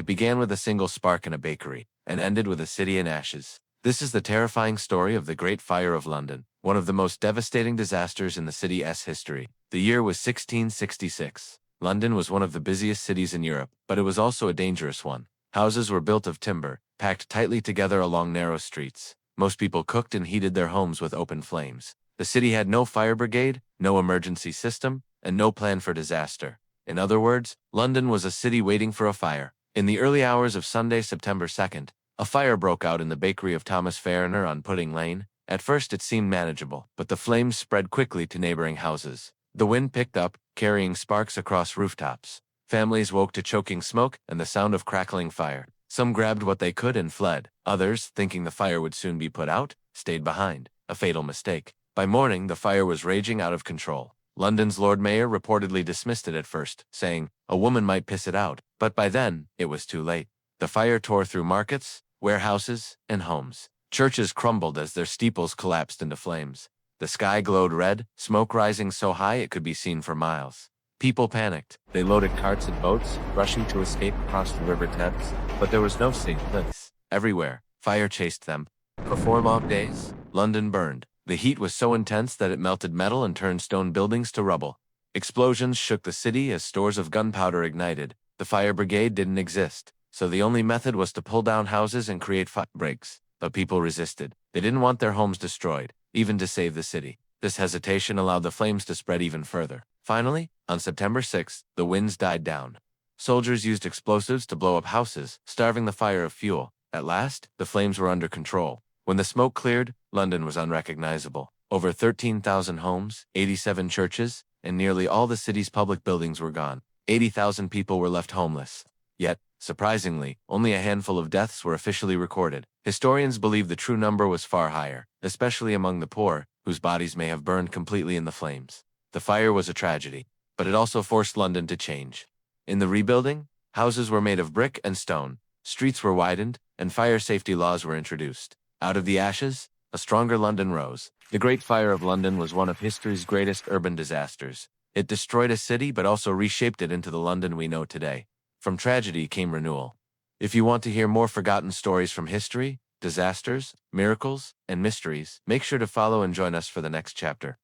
It began with a single spark in a bakery, and ended with a city in ashes. This is the terrifying story of the Great Fire of London, one of the most devastating disasters in the city's history. The year was 1666. London was one of the busiest cities in Europe, but it was also a dangerous one. Houses were built of timber, packed tightly together along narrow streets. Most people cooked and heated their homes with open flames. The city had no fire brigade, no emergency system, and no plan for disaster. In other words, London was a city waiting for a fire. In the early hours of Sunday, September 2nd, a fire broke out in the bakery of Thomas Fariner on Pudding Lane. At first it seemed manageable, but the flames spread quickly to neighboring houses. The wind picked up, carrying sparks across rooftops. Families woke to choking smoke and the sound of crackling fire. Some grabbed what they could and fled. Others, thinking the fire would soon be put out, stayed behind. A fatal mistake. By morning, the fire was raging out of control. London's Lord Mayor reportedly dismissed it at first, saying, "A woman might piss it out." But by then, it was too late. The fire tore through markets, warehouses, and homes. Churches crumbled as their steeples collapsed into flames. The sky glowed red, smoke rising so high it could be seen for miles. People panicked. They loaded carts and boats, rushing to escape across the River Thames. But there was no safe place. Everywhere, fire chased them. For 4 long days, London burned. The heat was so intense that it melted metal and turned stone buildings to rubble. Explosions shook the city as stores of gunpowder ignited. The fire brigade didn't exist, so the only method was to pull down houses and create fire breaks. But people resisted. They didn't want their homes destroyed, even to save the city. This hesitation allowed the flames to spread even further. Finally, on September 6th, the winds died down. Soldiers used explosives to blow up houses, starving the fire of fuel. At last, the flames were under control. When the smoke cleared, London was unrecognizable. Over 13,000 homes, 87 churches, and nearly all the city's public buildings were gone. 80,000 people were left homeless. Yet, surprisingly, only a handful of deaths were officially recorded. Historians believe the true number was far higher, especially among the poor, whose bodies may have burned completely in the flames. The fire was a tragedy, but it also forced London to change. In the rebuilding, houses were made of brick and stone, streets were widened, and fire safety laws were introduced. Out of the ashes, a stronger London rose. The Great Fire of London was one of history's greatest urban disasters. It destroyed a city but also reshaped it into the London we know today. From tragedy came renewal. If you want to hear more forgotten stories from history, disasters, miracles, and mysteries, make sure to follow and join us for the next chapter.